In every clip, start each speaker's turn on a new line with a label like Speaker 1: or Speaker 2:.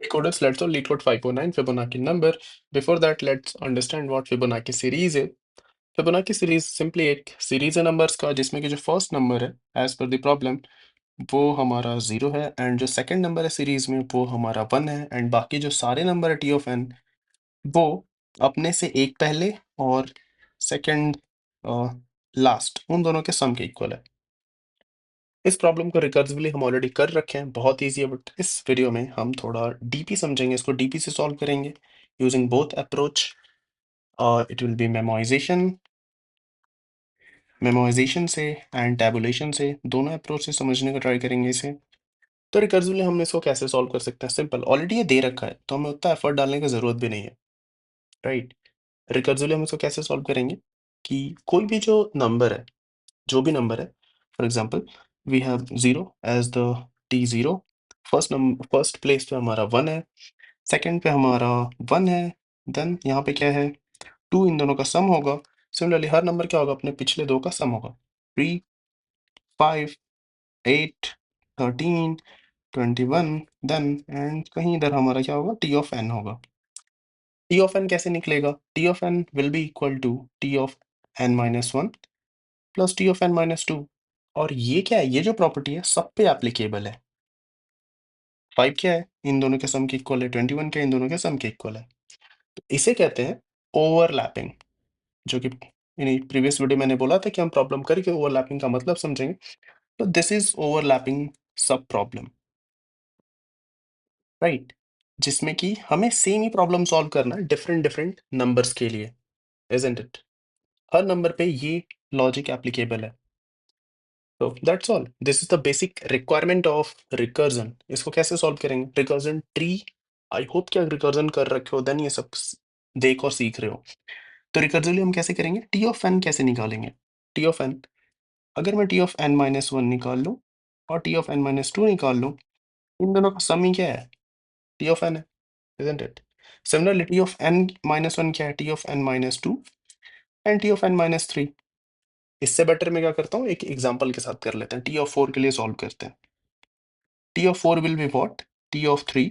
Speaker 1: Hey coders, let's solve LeetCode 509 Fibonacci number. Before that, let's understand what Fibonacci series is. Fibonacci series simply एक series है numbers का जिसमें कि जो first number है as per the problem वो हमारा 0 है एंड जो सेकंड नंबर है सीरीज में वो हमारा 1 है एंड बाकी जो सारे नंबर है टी ऑफ एन वो अपने से एक पहले और सेकंड लास्ट उन दोनों के सम के इक्वल है। इस प्रॉब्लम को रिकर्सिवली हम ऑलरेडी कर रखे हैं, बहुत ईजी है, बट इस वीडियो में हम थोड़ा डीपी समझेंगे, इसको डीपी से सॉल्व करेंगे using both approach. It will be memorisation से एंड टैबुलेशन से, दोनों अप्रोच से समझने का ट्राई करेंगे इसे। तो रिकर्सिवली हम इसको कैसे सॉल्व कर सकते हैं? सिंपल, ऑलरेडी ये दे रखा है तो हमें उतना एफर्ट डालने की जरूरत भी नहीं है, राइट। रिकर्सिवली हम इसको कैसे सॉल्व करेंगे कि कोई भी जो नंबर है, जो भी नंबर है, for example we have 0 as the t0। First place पे हमारा 1 है, सेकंड पे हमारा 1 है, देन यहाँ पे क्या है 2, इन दोनों का सम होगा। सिमिलरली हर नंबर क्या होगा, अपने पिछले दो का सम होगा। 3, 5, 8, 13, 21, देन एंड कहीं इधर हमारा क्या होगा, टी ऑफ एन होगा। टी ऑफ एन कैसे निकलेगा? T of N will be equal to T of N minus one plus T of N minus two. और ये क्या है, ये जो प्रॉपर्टी है सब पे एप्लीकेबल है। 5 क्या है, इन दोनों के सम के इक्वल है। 21 क्या है, इन दोनों के सम के इक्वल है। तो इसे कहते हैं ओवरलैपिंग, जो कि प्रीवियस वीडियो मैंने बोला था कि हम प्रॉब्लम करके ओवरलैपिंग का मतलब समझेंगे। तो दिस इज ओवरलैपिंग सब प्रॉब्लम, राइट, जिसमें कि हमें सेम ही प्रॉब्लम सॉल्व करना है डिफरेंट डिफरेंट नंबर्स के लिए, इजंट इट? हर नंबर पे ये लॉजिक एप्लीकेबल है। तो that's all, this is the basic requirement of recursion. इसको कैसे सॉल्व करेंगे? रिकर्जन ट्री, आई होप कि अगर रिकर्जन कर रखे हो देन ये सब देख और सीख रहे हो। तो रिकर्सिवली हम कैसे करेंगे, टी ऑफ एन कैसे निकालेंगे? टी ऑफ एन, अगर मैं T of N minus one निकाल लूँ और T of N minus two निकाल लूँ, इन दोनों का सम ही क्या है, टी ऑफ एन है, isn't it? Similarly T of N minus one क्या है, T of N minus two and T of N minus three. इससे बेटर मैं क्या करता हूँ, एक एग्जाम्पल के साथ कर लेते हैं। टी ऑफ फोर के लिए सॉल्व करते हैं। T of four will be what, T of three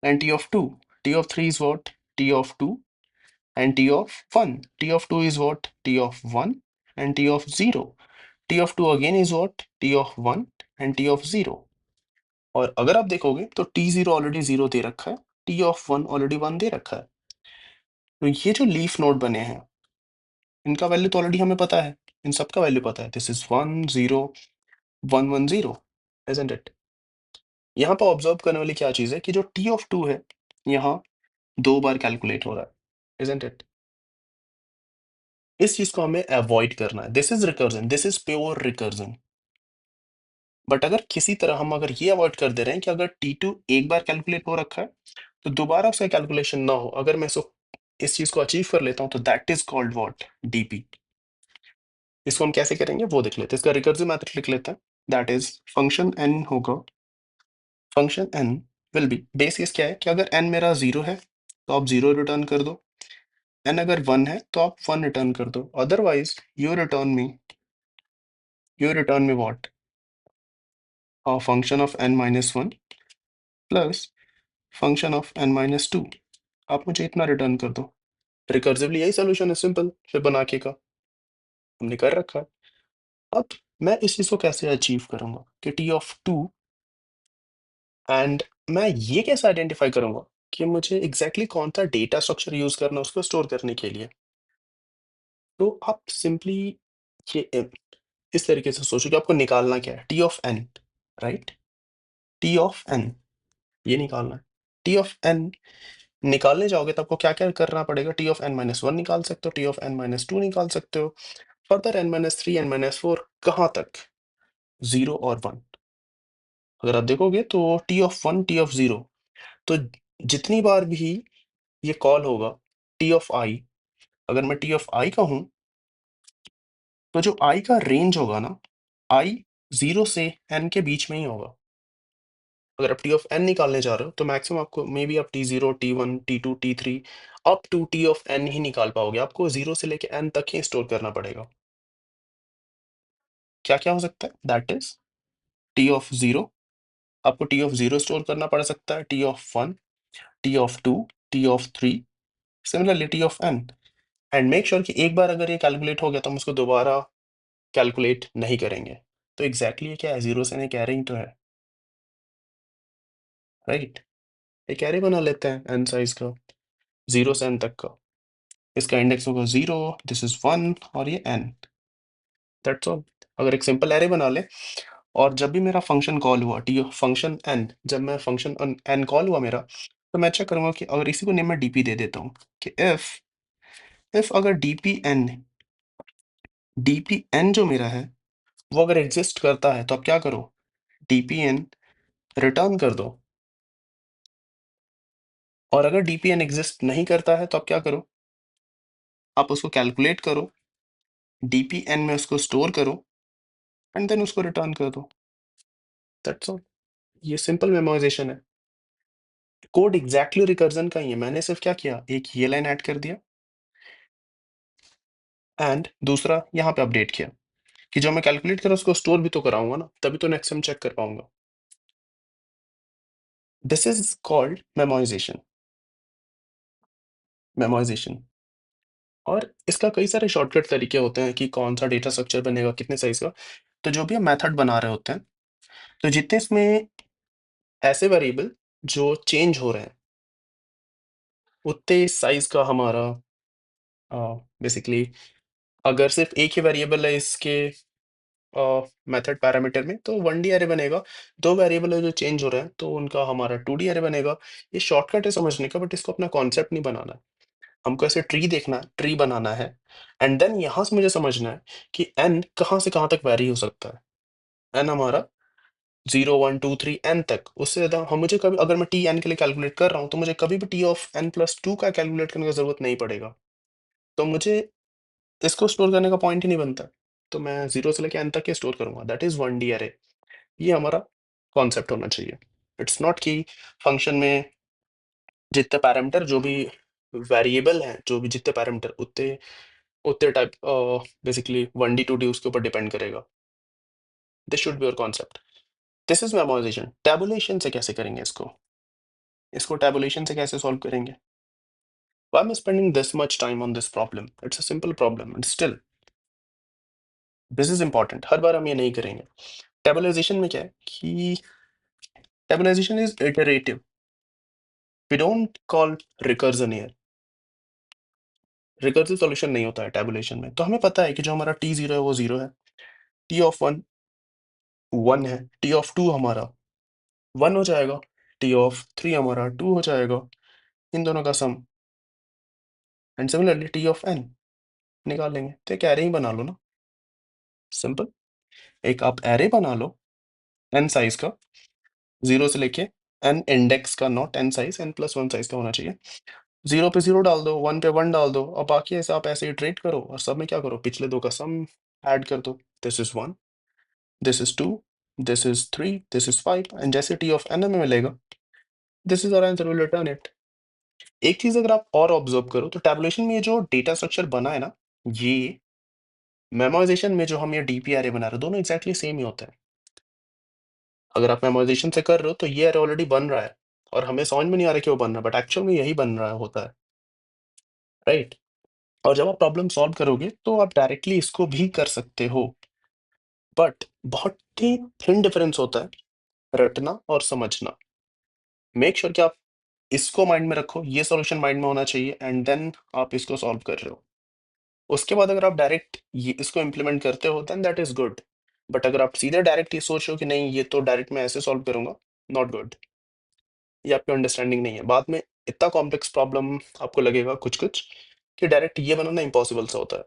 Speaker 1: and T of two. T of three is what, T of two and t of 1. T of 2 is what? T of 1 and t of 0. T of 2 again is what? T of 1 and t of 0. और अगर आप देखोगे तो t0 already 0 दे रखा है, t of 1 already 1 दे रखा है। तो ये जो लीफ नोड बने हैं इनका वैल्यू तो ऑलरेडी हमें पता है, इन सब का वैल्यू पता है। This is 1 0 1 1 0, isn't it? यहाँ पर ऑब्जर्व करने वाली क्या चीज है कि जो t of 2 है यहाँ दो बार कैलकुलेट हो रहा है, isn't it? इस चीज को हमें अवॉइड करना है। This is recursion, this is pure recursion. But अगर किसी तरह हम अगर ये अवॉइड कर दे रहे हैं कि अगर T2 एक बार कैलकुलेट हो रखा है तो दोबारा उसका कैलकुलेशन ना हो, अगर मैं इस चीज को अचीव कर लेता हूं तो that is called what, DP. इसको हम कैसे करेंगे वो देख लेते हैं। इसका रिकर्सिव मेथड लिख लेते हैं, दैट इज फंक्शन n होगा। Function n will be, base case क्या है कि अगर n मेरा 0 है तो आप 0 रिटर्न कर दो, n अगर 1 है तो आप 1 रिटर्न कर दो, otherwise you return me what, function of n minus one plus function of n minus two. आप मुझे इतना रिटर्न कर दो। रिकर्सिवली यही सोल्यूशन है, सिंपल फिबोनाची का हमने कर रखा है। अब मैं इस चीज को कैसे अचीव करूंगा कि टी ऑफ टू, एंड मैं ये कैसे आइडेंटिफाई करूंगा कि मुझे एग्जैक्टली कौन सा डेटा स्ट्रक्चर यूज करना है उसको स्टोर करने के लिए? तो आप सिंपली ये इस तरीके से सोचो कि आपको निकालना क्या है, T of N, right, T of N ये निकालना है। टी ऑफ एन निकालने जाओगे तो आपको क्या क्या करना पड़ेगा, T of N minus one निकाल सकते हो, T of N minus two निकाल सकते हो, further N minus three N minus four, कहाँ तक, जीरो और वन। अगर आप देखोगे तो T of one T of zero, तो जितनी बार भी ये कॉल होगा टी ऑफ आई, अगर मैं टी ऑफ आई का हूं तो जो आई का रेंज होगा ना, आई जीरो से एन के बीच में ही होगा। अगर आप टी ऑफ एन निकालने जा रहे हो तो मैक्सिमम आपको मे बी आप T zero T one T two T three up to T of N ही निकाल पाओगे, आपको जीरो से लेके एन तक ही स्टोर करना पड़ेगा। क्या क्या हो सकता है, that is T of zero, आपको टी ऑफ 0 स्टोर करना पड़ सकता है, T of 1, T of 2, T of 3, similarly T of n। And make sure कि एक बार अगर ये कैलकुलेट हो गया तो हम उसको दोबारा कैलकुलेट नहीं करेंगे। तो एग्जैक्टली ये क्या है, 0 से n कैरिंग तो है, राइट? एक एरे बना लेते हैं n साइज का, 0 से n तक का। इसका इंडेक्स होगा 0, दिस इज 1 और ये n। That's all. अगर एक सिंपल एरे बना ले और जब भी मेरा फंक्शन कॉल हुआ, टी फंक्शन n, जब मैं फंक्शन n कॉल हुआ मेरा, तो मैं चेक करूंगा कि अगर इसी को नेम मैं डीपी दे देता हूँ कि इफ अगर डीपी n जो मेरा है वो अगर एग्जिस्ट करता है तो आप क्या करो, डीपी n रिटर्न कर दो। और अगर डीपी n एग्जिस्ट नहीं करता है तो आप क्या करो, आप उसको कैलकुलेट करो, डीपी n में उसको स्टोर करो एंड देन उसको रिटर्न कर दो। That's all. ये सिंपल मेमोराइजेशन है। कोड एग्जैक्टली रिकर्जन का ही है, मैंने सिर्फ क्या किया, एक ये लाइन ऐड कर दिया एंड दूसरा यहाँ पे अपडेट किया कि जो मैं कैलकुलेट करा उसको स्टोर भी तो कराऊंगा ना, तभी तो नेक्स्ट टाइम चेक कर पाऊंगा। This is called memorisation. और इसका कई सारे शॉर्टकट तरीके होते हैं कि कौन सा डेटा स्ट्रक्चर बनेगा, कितने साइज का। तो जो भी हम मेथड बना रहे होते हैं, तो जितने इसमें ऐसे वेरिएबल जो चेंज हो रहे हैं, उतने साइज का हमारा बेसिकली, अगर सिर्फ एक ही वेरिएबल है इसके मेथड पैरामीटर में तो 1D एरे बनेगा। दो वेरिएबल है जो चेंज हो रहे हैं तो उनका हमारा 2D एरे बनेगा। ये शॉर्टकट है समझने का, बट इसको अपना कॉन्सेप्ट नहीं बनाना है। हमको ऐसे ट्री देखना है, ट्री बनाना है एंड देन यहाँ से मुझे समझना है कि n कहाँ से कहाँ तक वैरी हो सकता है। n हमारा 0 1 2 3 n तक, उससे ज़्यादा हम मुझे कभी, अगर मैं टी एन के लिए कैलकुलेट कर रहा हूँ तो मुझे कभी भी टी ऑफ n+2 का कैलकुलेट करने की ज़रूरत नहीं पड़ेगा। तो मुझे इसको स्टोर करने का पॉइंट ही नहीं बनता। तो मैं 0 से लेके n तक के स्टोर करूँगा, दैट इज़ 1D अरे। ये हमारा कॉन्सेप्ट होना चाहिए। इट्स नॉट कि फंक्शन में जितने पैरामीटर, जो भी वेरिएबल हैं, जो भी जितने पैरामीटर, उतने उतने टाइप बेसिकली 1D 2D उसके ऊपर डिपेंड करेगा। This should be your concept. This is memorisation. Tabulation से कैसे करेंगे इसको, इसको टैबुलेशन से कैसे सॉल्व करेंगे? Why am I spending this much time on this problem? It's a simple problem and still this is important। हर बार हम ये नहीं करेंगे। टैबुलाइजेशन में क्या है कि tabulation is iterative, we don't call recursion here. Recursive solution नहीं होता है टैबुलेशन में। तो हमें पता है कि जो हमारा t0 है वो 0 है, t ऑफ 1 1 है, t ऑफ 2 हमारा 1 हो जाएगा, t ऑफ 3 हमारा 2 हो जाएगा, इन दोनों का sum, and similarly t of n निकाल लेंगे। तो एक एरे ही बना लो ना, सिंपल। एक आप एरे बना लो n साइज का, 0 से लेके n इंडेक्स का, not n size, n+1 size का होना चाहिए। 0 पे 0 डाल दो, 1 पे 1 डाल दो, और बाकी ऐसे आप ऐसे इटरेट करो और सब में क्या करो, पिछले दो का सम ऐड कर दो। This is 1, this is 2, this is 3, this is 5, and जैसे t ऑफ n हमें मिलेगा, this is our answer, will return it. एक चीज अगर आप और ऑब्जर्व करो तो टैबुलेशन में ये जो डेटा स्ट्रक्चर बना है ना, ये मेमोराइजेशन में जो हम ये डीपी एरे बना रहे हैं, दोनों एक्जैक्टली सेम ही होता है। अगर आप मेमोराइजेशन से कर रहे हो तो ये एरे ऑलरेडी बन रहा है और हमें समझ में नहीं आ रहा क्यों बन रहा है, बट एक्चुअल में यही बन रहा होता है, राइट? और जब आप प्रॉब्लम सॉल्व करोगे तो आप डायरेक्टली इसको भी कर सकते हो, बट बहुत ही थिन डिफरेंस होता है रटना और समझना। मेक श्योर कि आप इसको माइंड में रखो, ये सॉल्यूशन माइंड में होना चाहिए, एंड देन आप इसको सॉल्व कर रहे हो। उसके बाद अगर आप डायरेक्ट ये इसको इम्प्लीमेंट करते हो then that is good, but अगर आप सीधे डायरेक्ट ये सोच रहे हो कि नहीं ये तो डायरेक्ट मैं ऐसे सॉल्व करूंगा, नॉट गुड। ये आपकी अंडरस्टैंडिंग नहीं है। बाद में इतना कॉम्प्लेक्स प्रॉब्लम आपको लगेगा कुछ कुछ कि डायरेक्ट ये बनाना इम्पॉसिबल सा होता है।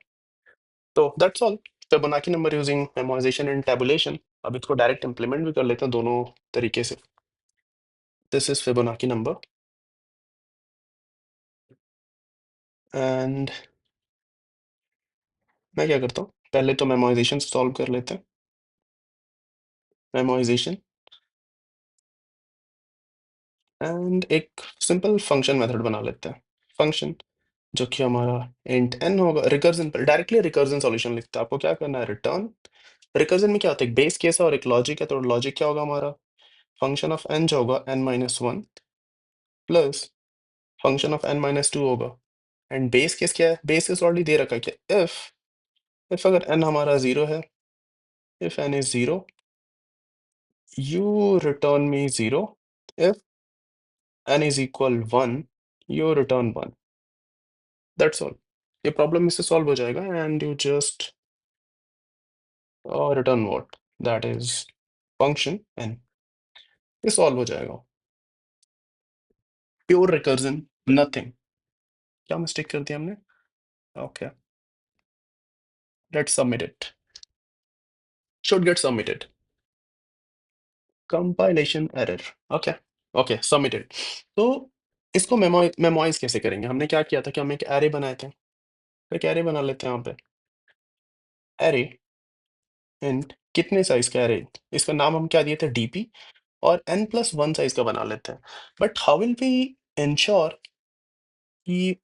Speaker 1: तो that's all. Fibonacci number using memorisation and tabulation. अब इसको डायरेक्ट इंप्लीमेंट भी कर लेते हैं दोनों तरीके से। This is Fibonacci number and मैं क्या करता हूँ, पहले तो मेमोराइजेशन सॉल्व कर लेते हैं। मेमोराइजेशन एंड एक सिंपल फंक्शन मेथड बना लेते हैं। फंक्शन जो कि हमारा इंट n होगा, रिकर्जन पर डायरेक्टली रिकर्जन सॉल्यूशन लिखते हैं। आपको क्या करना है, रिटर्न। रिकर्जन में क्या होता है, एक बेस केस है और एक लॉजिक है, तो लॉजिक क्या होगा हमारा, फंक्शन ऑफ n जो होगा n-1 plus function of n-2 होगा। एंड बेस केस क्या है? बेस केस ऑलरेडी दे रखा है क्या, इफ अगर n हमारा 0 है, if n is 0, you return me 0, if n is equal 1, you return 1, that's all। ये प्रॉब्लम इससे सॉल्व हो जाएगा and you just return what, that is function n। ये सॉल्व हो जाएगा। Pure recursion, nothing. क्या मिस्टेक कर दिया हमने? Okay, let's submit it, should get submitted, compilation error। Okay, okay submitted. तो इसको मेमोराइज कैसे करेंगे? हमने क्या किया था कि हम एक एरे बनाए थे, तो एक एरे बना लेते हैं यहाँ पे। एरे इंट कितने साइज का एरे, इसका नाम हम क्या दिए थे, डीपी, और n+1 साइज का बना लेते हैं। But how will we ensure कि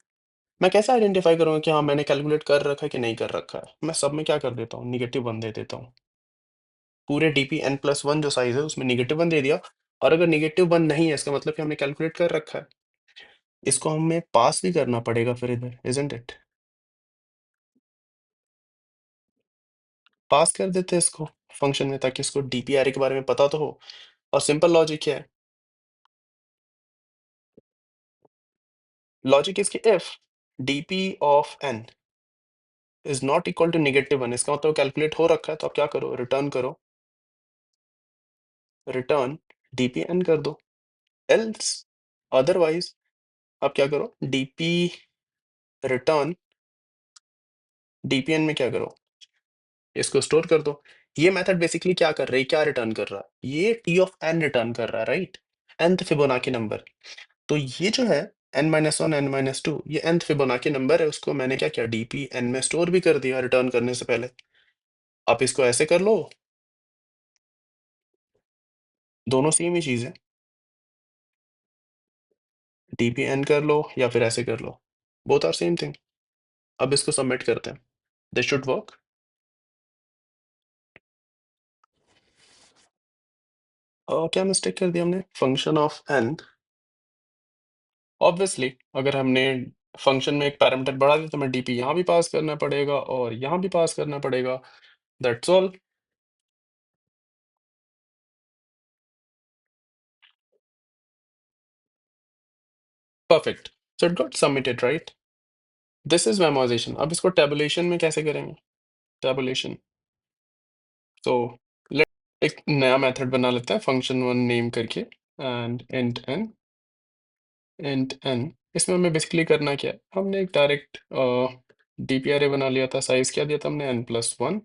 Speaker 1: मैं कैसे आइडेंटिफाई करूंगा कि हाँ मैंने कैलकुलेट कर रखा है कि नहीं कर रखा है? मैं सब में क्या कर देता हूँ, -1 दे देता हूँ। पूरे डीपी n+1 जो साइज है उसमें -1 दे दिया, और अगर -1 नहीं है इसका मतलब कि हमने कैलकुलेट कर रखा है। इसको हमें पास भी करना पड़ेगा फिर इधर, इज़न्ट इट? पास कर देते हैं इसको फंक्शन में, ताकि इसको डीपी एरे के बारे में पता तो हो। और सिंपल लॉजिक क्या है? लॉजिक इज कि if DP of n is not equal to -1, इसका मतलब कैलकुलेट हो रखा है, तो आप क्या करो, रिटर्न करो, रिटर्न डीपी n कर दो। एल्स अदरवाइज आप क्या करो, डीपी रिटर्न डीपी n में क्या करो, इसको स्टोर कर दो। ये मेथड बेसिकली क्या कर रही है, क्या रिटर्न कर रहा है? ये टी ऑफ n रिटर्न कर रहा है, राइट? nth Fibonacci number. तो ये जो है n-1 n-2, ये nth फिबोनाची नंबर है, उसको मैंने क्या किया, डीपी n में स्टोर भी कर दिया रिटर्न करने से पहले। आप इसको ऐसे कर लो, दोनों सेम ही चीज है, डीपी n कर लो या फिर ऐसे कर लो, बोथ आर सेम थिंग। अब इसको सबमिट करते हैं, दिस शुड वर्क। क्या मिस्टेक कर दिया हमने, फंक्शन ऑफ n, ऑब्वियसली अगर हमने फंक्शन में एक पैरामीटर बढ़ा दिया तो हमें डीपी यहाँ भी पास करना पड़ेगा और यहाँ भी पास करना पड़ेगा, that's all. Perfect, so it got submitted, right? This is memorisation. अब इसको टेबुलेशन में कैसे करेंगे, टेबुलेशन? तो लेट एक नया मेथड बना लेते हैं, फंक्शन1 नेम करके, एंड इंट n इसमें हमें बेसिकली करना क्या है, हमने एक डायरेक्ट डीपी अरे बना लिया था, साइज क्या दिया था हमने, n+1,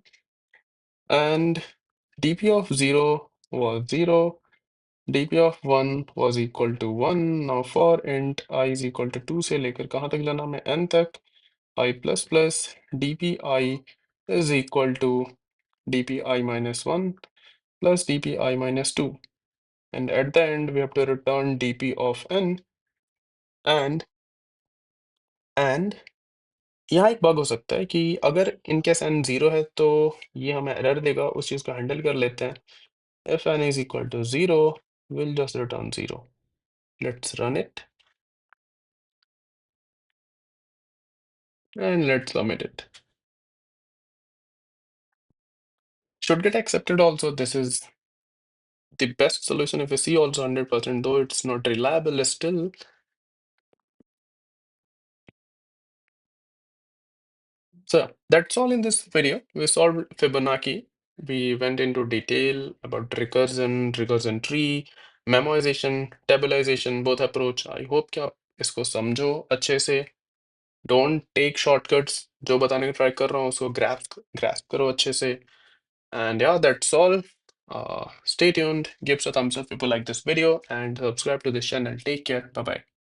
Speaker 1: and dp of 0 was 0, dp of 1 was equal to 1। now for int I is equal to 2 से लेकर कहाँ तक जाना हमें, n तक, I plus plus dpi is equal to dpi minus 1 plus dpi minus 2, and at the end we have to return dp of n, and यहाँ एक bug हो सकता है कि अगर इन केस n 0 है तो ये हमें एरर देगा, उस चीज़ को हैंडल कर लेते हैं। if n is equal to 0, we'll just return 0। let's run it and let's submit it, should get accepted also। This is the best solution if you see also 100%, though it's not reliable still। So that's all in this video. We solved Fibonacci. We went into detail about recursion tree, memoization, tabulation, both approach। I hope कि आप इसको समझो अच्छे से। Don't take shortcuts। जो बताने की try कर रहा हूँ उसको grasp करो अच्छे से। And yeah, that's all। Stay tuned. Give us a thumbs up if you like this video and subscribe to this channel। Take care. Bye bye।